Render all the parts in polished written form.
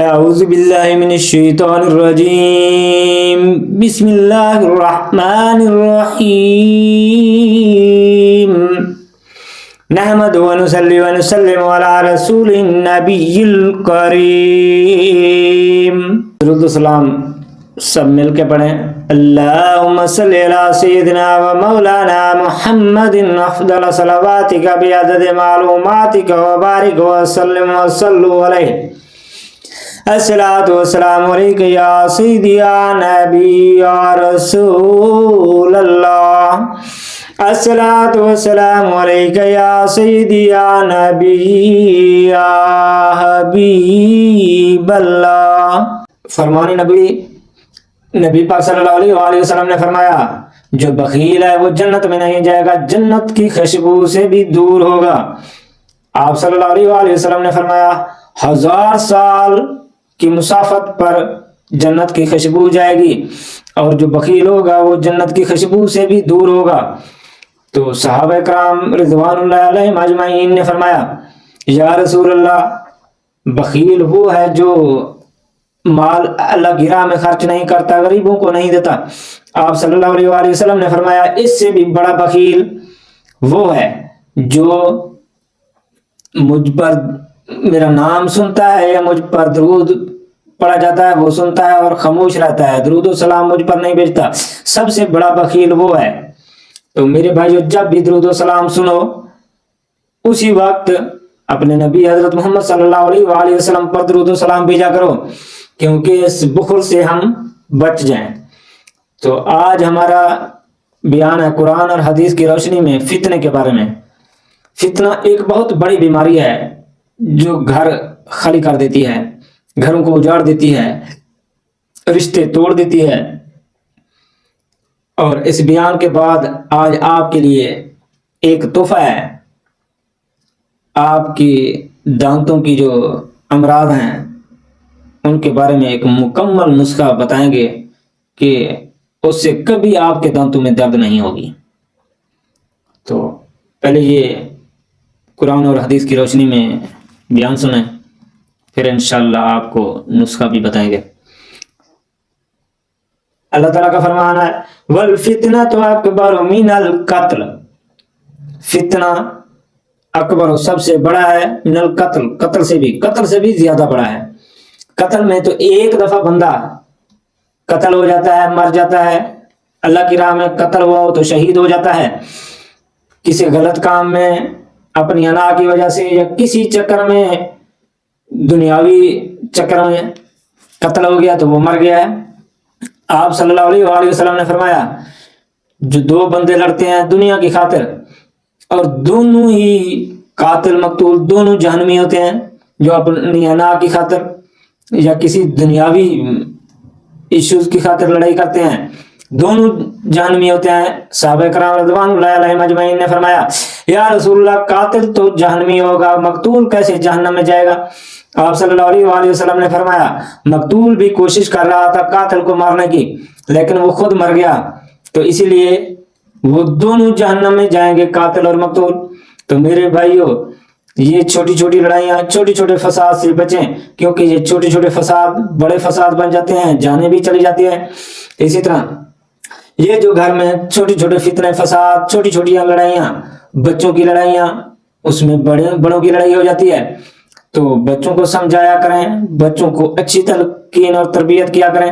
اعوذ باللہ من الشیطان الرجیم بسم اللہ الرحمن الرحیم نحمد و نصلی و نسلم علی رسول النبی الکریم. درود و سلام سب مل کے پڑھیں. اللہم صلی علی سیدنا و مولانا محمد افضل صلواتک بعدد معلوماتک و بارک و سلم و صلو علیہ. الصلاۃ والسلام علیک یا سیدی یا نبی یا رسول اللہ. الصلاۃ والسلام علیک یا سیدی یا نبی یا حبیب اللہ. فرمان نبی پاک صلی اللہ علیہ وآلہ وسلم نے فرمایا جو بخیل ہے وہ جنت میں نہیں جائے گا، جنت کی خوشبو سے بھی دور ہوگا. آپ صلی اللہ علیہ وآلہ وسلم نے فرمایا 1000 سال کی مسافت پر جنت کی خوشبو جائے گی، اور جو بخیل ہوگا وہ جنت کی خوشبو سے بھی دور ہوگا. تو صحابہ کرام رضوان اللہ علیہم اجمعین نے فرمایا یا رسول اللہ، بخیل وہ ہے جو مال اللہ کی راہ میں خرچ نہیں کرتا، غریبوں کو نہیں دیتا. آپ صلی اللہ علیہ وآلہ وسلم نے فرمایا اس سے بھی بڑا بخیل وہ ہے جو مجھ پر میرا نام سنتا ہے یا مجھ پر درود پڑھا جاتا ہے وہ سنتا ہے اور خاموش رہتا ہے، درود و سلام مجھ پر نہیں بھیجتا. سب سے بڑا بخیل وہ ہے. تو میرے بھائیو، جب بھی درود و سلام سنو اسی وقت اپنے نبی حضرت محمد صلی اللہ علیہ وآلہ وسلم پر درود و سلام بھیجا کرو، کیونکہ اس بخل سے ہم بچ جائیں. تو آج ہمارا بیان ہے قرآن اور حدیث کی روشنی میں فتنے کے بارے میں. فتنہ ایک بہت بڑی بیماری ہے جو گھر خالی کر دیتی ہے، گھروں کو اجاڑ دیتی ہے، رشتے توڑ دیتی ہے. اور اس بیان کے بعد آج آپ کے لیے ایک تحفہ ہے. آپ کی دانتوں کی جو امراض ہیں ان کے بارے میں ایک مکمل نسخہ بتائیں گے کہ اس سے کبھی آپ کے دانتوں میں درد نہیں ہوگی. تو پہلے یہ قرآن اور حدیث کی روشنی میں بیان سنیں، پھر انشاءاللہ آپ کو نسخہ بھی بتائیں گے. اللہ تعالیٰ کا فرمان ہے وَالْفِتْنَةُ أَكْبَرُ مِنَ الْقَتْلِ. فتنہ اکبر سب سے بڑا ہے من القتل، قتل سے بھی زیادہ بڑا ہے. قتل میں تو ایک دفعہ بندہ قتل ہو جاتا ہے، مر جاتا ہے. اللہ کی راہ میں قتل ہوا ہو تو شہید ہو جاتا ہے. کسی غلط کام میں اپنی انا کی وجہ سے یا کسی چکر میں دنیاوی چکر میں قتل ہو گیا تو وہ مر گیا ہے. آپ صلی اللہ علیہ وآلہ وسلم نے فرمایا جو 2 بندے لڑتے ہیں دنیا کی خاطر اور دونوں ہی قاتل مقتول دونوں جہنمی ہوتے ہیں، جو اپنی انا کی خاطر یا کسی دنیاوی ایشوز کی خاطر لڑائی کرتے ہیں دونوں جہنمی ہوتے ہیں. صحابہ کرام رضوان اللہ علیہم اجمعین نے فرمایا یا رسول اللہ، قاتل تو جہنمی ہوگا، مقتول کیسے جہنم میں جائے گا؟ آپ صلی اللہ علیہ وآلہ وسلم نے فرمایا مقتول بھی کوشش کر رہا تھا قاتل کو مارنے کی، لیکن وہ خود مر گیا، تو اسی لیے وہ دونوں جہنم میں جائیں گے، قاتل اور مقتول. تو میرے بھائیو، یہ چھوٹی چھوٹی لڑائیاں چھوٹے چھوٹے فساد سے بچیں، کیونکہ یہ چھوٹے چھوٹے فساد بڑے فساد بن جاتے ہیں، جانیں بھی چلی جاتی ہیں. اسی طرح یہ جو گھر میں چھوٹے چھوٹے فتنے فساد، چھوٹی چھوٹیاں لڑائیاں، بچوں کی لڑائیاں، اس میں بڑوں کی لڑائی ہو جاتی ہے. تو بچوں کو سمجھایا کریں، بچوں کو اچھی تلقین اور تربیت کیا کریں.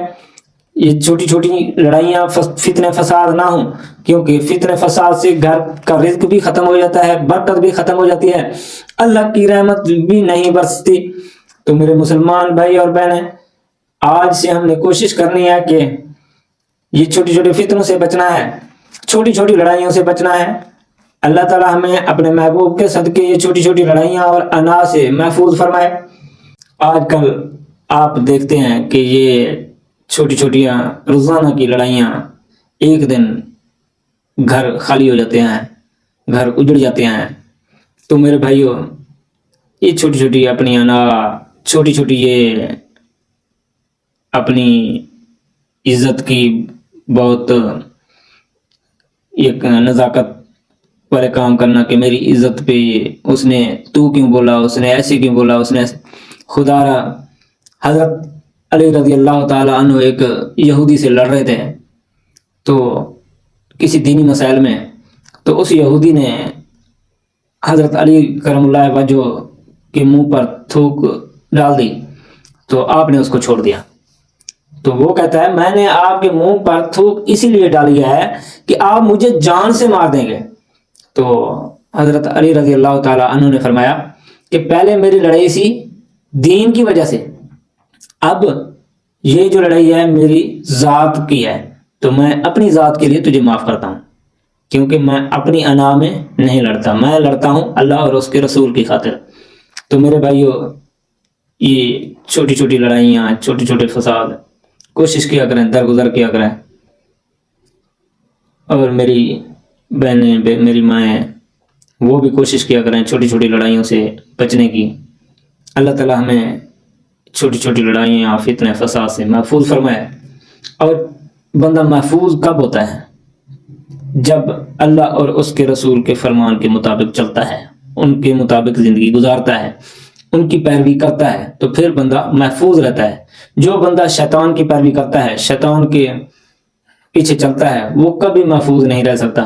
یہ چھوٹی چھوٹی لڑائیاں فتنے فساد نہ ہوں، کیونکہ فتنے فساد سے گھر کا رزق بھی ختم ہو جاتا ہے، برکت بھی ختم ہو جاتی ہے، اللہ کی رحمت بھی نہیں برستی. تو میرے مسلمان بھائی اور بہنیں، آج سے ہم نے کوشش کرنی ہے کہ یہ چھوٹی چھوٹی فتنوں سے بچنا ہے، چھوٹی چھوٹی لڑائیوں سے بچنا ہے. اللہ تعالیٰ ہمیں اپنے محبوب کے صدقے یہ چھوٹی چھوٹی لڑائیاں اور انا سے محفوظ فرمائے. آج کل آپ دیکھتے ہیں کہ یہ چھوٹی چھوٹیاں روزانہ کی لڑائیاں ایک دن گھر خالی ہو جاتے ہیں، گھر اجڑ جاتے ہیں. تو میرے بھائیوں، یہ چھوٹی چھوٹی اپنی انا، چھوٹی چھوٹی یہ اپنی عزت کی بہت ایک نزاکت والے کام کرنا کہ میری عزت پہ اس نے تو کیوں بولا، اس نے ایسے کیوں بولا، اس نے ایسے. خدا را حضرت علی رضی اللہ تعالیٰ عنہ ایک یہودی سے لڑ رہے تھے تو کسی دینی مسائل میں، تو اس یہودی نے حضرت علی کرم اللہ وجہ کے منہ پر تھوک ڈال دی تو آپ نے اس کو چھوڑ دیا۔ تو وہ کہتا ہے میں نے آپ کے منہ پر تھوک اسی لیے ڈالی ہے کہ آپ مجھے جان سے مار دیں گے۔ تو حضرت علی رضی اللہ تعالیٰ عنہ نے فرمایا کہ پہلے میری لڑائی سی دین کی وجہ سے، اب یہ جو لڑائی ہے میری ذات کی ہے، تو میں اپنی ذات کے لیے تجھے معاف کرتا ہوں، کیونکہ میں اپنی انا میں نہیں لڑتا، میں لڑتا ہوں اللہ اور اس کے رسول کی خاطر۔ تو میرے بھائیو، یہ چھوٹی چھوٹی لڑائیاں، چھوٹے چھوٹے فساد کوشش کیا کریں، درگزر کیا کریں، اور میری بہنیں، میری مائیں، وہ بھی کوشش کیا کریں چھوٹی چھوٹی لڑائیوں سے بچنے کی۔ اللہ تعالیٰ ہمیں چھوٹی چھوٹی لڑائیاں، فتنے، فساد سے محفوظ فرمائے۔ اور بندہ محفوظ کب ہوتا ہے؟ جب اللہ اور اس کے رسول کے فرمان کے مطابق چلتا ہے، ان کے مطابق زندگی گزارتا ہے، ان کی پیروی کرتا ہے، تو پھر بندہ محفوظ رہتا ہے۔ جو بندہ شیطان کی پیروی کرتا ہے، شیطان کے پیچھے چلتا ہے، وہ کبھی محفوظ نہیں رہ سکتا۔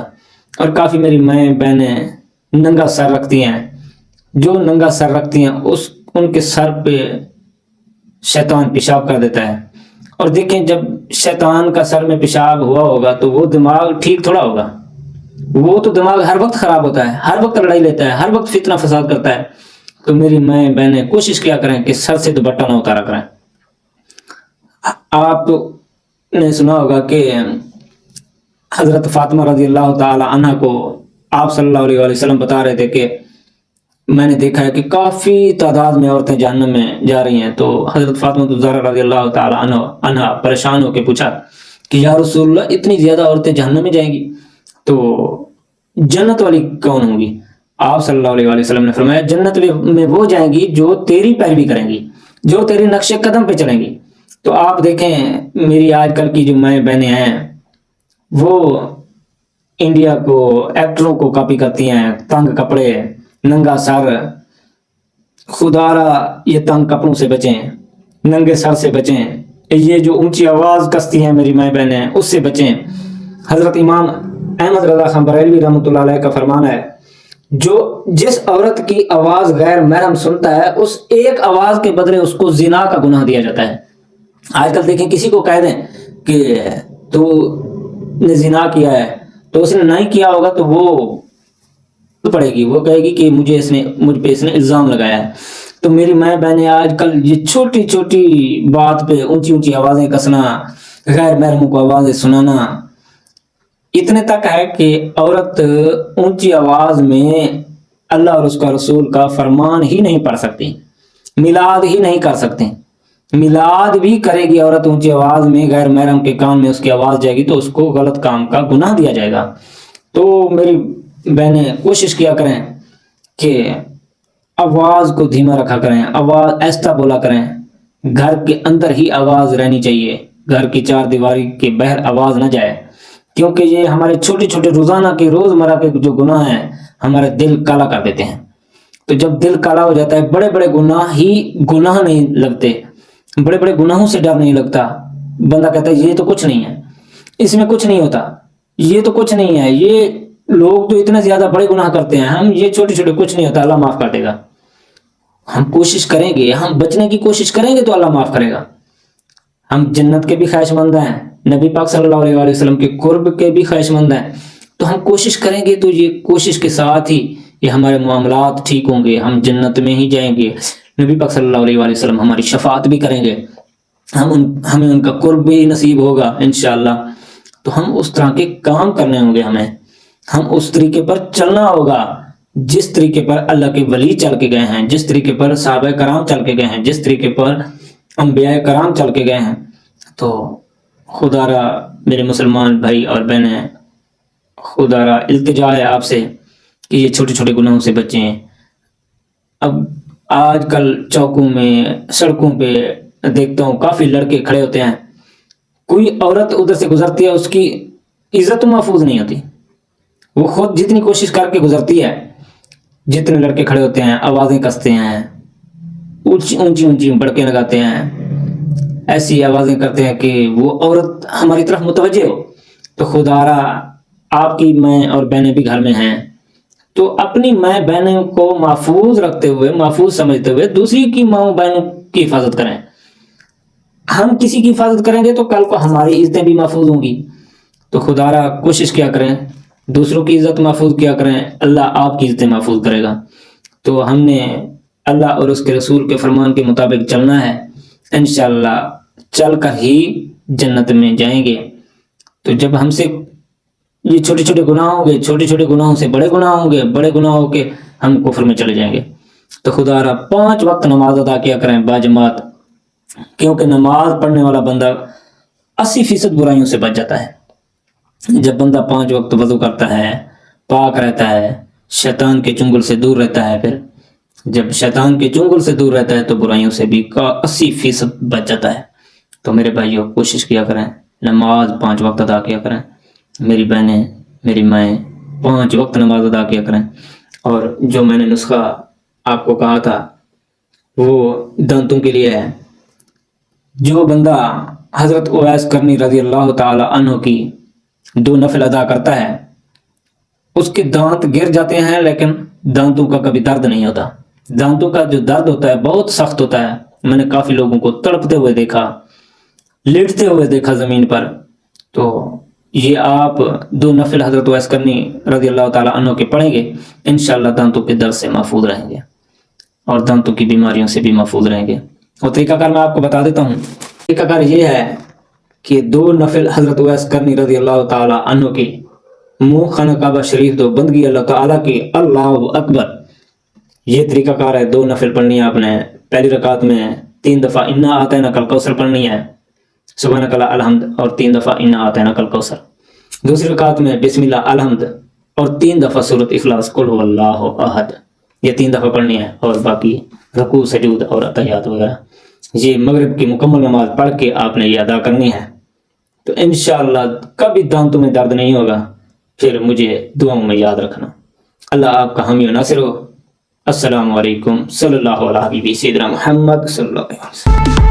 اور کافی میری مائیں بہنیں ننگا سر رکھتی ہیں، جو ننگا سر رکھتی ہیں ان کے سر پہ شیطان پیشاب کر دیتا ہے۔ اور دیکھیں جب شیطان کا سر میں پیشاب ہوا ہوگا تو وہ دماغ ٹھیک تھوڑا ہوگا، وہ تو دماغ ہر وقت خراب ہوتا ہے، ہر وقت لڑائی لیتا ہے، ہر وقت فتنہ فساد کرتا ہے۔ تو میری مائیں بہنیں کوشش کیا کریں کہ سر سے دوپٹہ نہ اتارا کریں۔ آپ نے سنا ہوگا کہ حضرت فاطمہ رضی اللہ تعالی عنہ کو آپ صلی اللہ علیہ وسلم بتا رہے تھے کہ میں نے دیکھا ہے کہ کافی تعداد میں عورتیں جہنم میں جا رہی ہیں۔ تو حضرت فاطمہ الزہرا رضی اللہ تعالی عنہ پریشان ہو کے پوچھا کہ یا رسول اللہ اتنی زیادہ عورتیں جہنم میں جائیں گی تو جنت والی کون ہوں گی؟ آپ صلی اللہ علیہ وسلم نے فرمایا جنت میں وہ جائیں گی جو تیری پیروی کریں گی، جو تیری نقش قدم پہ چلیں گی۔ تو آپ دیکھیں میری آج کل کی جو مائیں بہنیں ہیں وہ انڈیا کو، ایکٹروں کو کاپی کرتی ہیں، تنگ کپڑے، ننگا سر۔ خدارا یہ تنگ کپڑوں سے بچیں، ننگے سر سے بچیں، یہ جو اونچی آواز کستی ہیں میری مائیں بہنیں اس سے بچیں۔ حضرت امام احمد رضا خان بریلوی رحمۃ اللہ علیہ کا فرمان ہے جس عورت کی آواز غیر محرم سنتا ہے اس ایک آواز کے بدلے اس کو زنا کا گناہ دیا جاتا ہے۔ آج کل دیکھیں کسی کو کہہ دیں کہ تو نے زنا کیا ہے، تو اس نے نہیں کیا ہوگا تو وہ پڑے گی، وہ کہے گی کہ مجھ پہ اس نے الزام لگایا ہے۔ تو میری مائیں بہنیں آج کل یہ چھوٹی چھوٹی بات پہ اونچی اونچی آوازیں کسنا، غیر محرموں کو آوازیں سنانا، اتنے تک ہے کہ عورت اونچی آواز میں اللہ اور اس کا رسول کا فرمان ہی نہیں پڑھ سکتی، میلاد ہی نہیں کر سکتے۔ میلاد بھی کرے گی عورت اونچی آواز میں، غیر محرم کے کان میں اس کی آواز جائے گی تو اس کو غلط کام کا گناہ دیا جائے گا۔ تو میری بہنیں کوشش کیا کریں کہ آواز کو دھیما رکھا کریں، آواز آہستہ بولا کریں، گھر کے اندر ہی آواز رہنی چاہیے، گھر کی چار دیواری کے باہر آواز نہ جائے، کیونکہ یہ ہمارے چھوٹے چھوٹے روزانہ کے روزمرہ کے جو گناہ ہیں ہمارے دل کالا کر دیتے ہیں۔ تو جب دل کالا ہو جاتا ہے بڑے بڑے گناہ ہی گناہ نہیں لگتے، بڑے بڑے گناہوں سے ڈر نہیں لگتا۔ بندہ کہتا ہے یہ تو کچھ نہیں ہے، اس میں کچھ نہیں ہوتا، یہ تو کچھ نہیں ہے، یہ لوگ تو اتنے زیادہ بڑے گناہ کرتے ہیں، ہم یہ چھوٹے چھوٹے کچھ نہیں ہوتا، اللہ معاف کر دے گا۔ ہم کوشش کریں گے، ہم بچنے کی کوشش کریں گے تو اللہ معاف کرے گا۔ ہم جنت کے بھی خواہش مند ہیں، نبی پاک صلی اللہ علیہ وسلم کے قرب کے بھی خواہش مند ہیں، تو ہم کوشش کریں گے تو یہ کوشش کے ساتھ ہی یہ ہمارے معاملات ٹھیک ہوں گے، ہم جنت میں ہی جائیں گے، نبی پاک صلی اللہ علیہ وسلم ہماری شفاعت بھی کریں گے، ہمیں ان کا قرب بھی نصیب ہوگا انشاءاللہ۔ تو ہم اس طرح کے کام کرنے ہوں گے، ہم اس طریقے پر چلنا ہوگا جس طریقے پر اللہ کے ولی چل کے گئے ہیں، جس طریقے پر صحابہ کرام چل کے گئے ہیں، جس طریقے پر انبیاء کرام چل کے گئے ہیں۔ تو خدا را میرے مسلمان بھائی اور بہنیں، خدا را التجا ہے آپ سے کہ یہ چھوٹے چھوٹے گناہوں سے بچیں۔ اب آج کل چوکوں میں، سڑکوں پہ دیکھتا ہوں کافی لڑکے کھڑے ہوتے ہیں، کوئی عورت ادھر سے گزرتی ہے اس کی عزت محفوظ نہیں ہوتی، وہ خود جتنی کوشش کر کے گزرتی ہے، جتنے لڑکے کھڑے ہوتے ہیں آوازیں کستے ہیں، اونچی اونچی بڑکیں لگاتے ہیں، ایسی آوازیں کرتے ہیں کہ وہ عورت ہماری طرف متوجہ ہو، تو خدا را آپ کی مائیں اور بہنیں بھی گھر میں ہیں، تو اپنی مائیں بہنوں کو محفوظ رکھتے ہوئے، محفوظ سمجھتے ہوئے دوسری کی ماں بہنوں کی حفاظت کریں۔ ہم کسی کی حفاظت کریں گے تو کل کو ہماری عزتیں بھی محفوظ ہوں گی، تو خدا را کوشش کیا کریں، دوسروں کی عزت محفوظ کیا کریں، اللہ آپ کی عزتیں محفوظ کرے گا۔ تو ہم نے اللہ اور اس کے رسول کے فرمان کے مطابق چلنا ہے، انشاءاللہ چل کر ہی جنت میں جائیں گے۔ تو جب ہم سے یہ چھوٹے چھوٹے گناہ ہوں گے، چھوٹے چھوٹے گناہوں سے بڑے گناہ ہوں گے، بڑے گناہ ہو کے ہم کفر میں چلے جائیں گے۔ تو خدا را 5 وقت نماز ادا کیا کریں باجماعت، کیونکہ نماز پڑھنے والا بندہ 80% برائیوں سے بچ جاتا ہے۔ جب بندہ 5 وقت وضو کرتا ہے، پاک رہتا ہے، شیطان کے چنگل سے دور رہتا ہے، پھر جب شیطان کے چنگل سے دور رہتا ہے تو برائیوں سے بھی 80% بچ جاتا ہے۔ تو میرے بھائیوں کوشش کیا کریں، نماز 5 وقت ادا کیا کریں، میری بہنیں، میری مائیں 5 وقت نماز ادا کیا کریں۔ اور جو میں نے نسخہ آپ کو کہا تھا وہ دانتوں کے لیے ہے۔ جو بندہ حضرت اویس کرنی رضی اللہ تعالی عنہ کی 2 نفل ادا کرتا ہے، اس کے دانت گر جاتے ہیں لیکن دانتوں کا کبھی درد نہیں ہوتا۔ دانتوں کا جو درد ہوتا ہے بہت سخت ہوتا ہے، میں نے کافی لوگوں کو تڑپتے ہوئے دیکھا، لیٹتے ہوئے دیکھا زمین پر۔ تو یہ آپ 2 نفل حضرت اویس کرنی رضی اللہ تعالی عنہ کے پڑھیں گے، انشاءاللہ دانتوں کے درد سے محفوظ رہیں گے اور دانتوں کی بیماریوں سے بھی محفوظ رہیں گے۔ اور طریقہ کار میں آپ کو بتا دیتا ہوں۔ طریقہ کار یہ ہے کہ 2 نفل حضرت اویس کرنی رضی اللہ تعالی عنہ کی منہ خانہ کعبہ شریف دو بندگی اللہ تعالیٰ کی، اللہ اکبر، یہ طریقہ کار ہے۔ 2 نفل پڑھنی ہے آپ نے۔ پہلی رکعت میں 3 دفعہ انا اعطیناک الکوثر پڑھنی ہے، سبحانک لا الحمد، اور 3 دفعہ انا اعطیناک الکوثر۔ دوسری رکعت میں بسم اللہ الحمد اور 3 دفعہ سورۃ اخلاص قل هو اللہ احد، یہ 3 دفعہ پڑھنی ہے، اور باقی رکوع سجود اور اتحیات وغیرہ یہ مغرب کی مکمل نماز پڑھ کے آپ نے یہ ادا کرنی ہے۔ تو انشاءاللہ کبھی دانتوں میں درد نہیں ہوگا۔ پھر مجھے دعاؤں میں یاد رکھنا۔ اللہ آپ کا حامی و ناصر ہو۔ السلام علیکم، صلی اللہ علیہ وسلم، سیدنا محمد صلی اللہ علیہ وسلم۔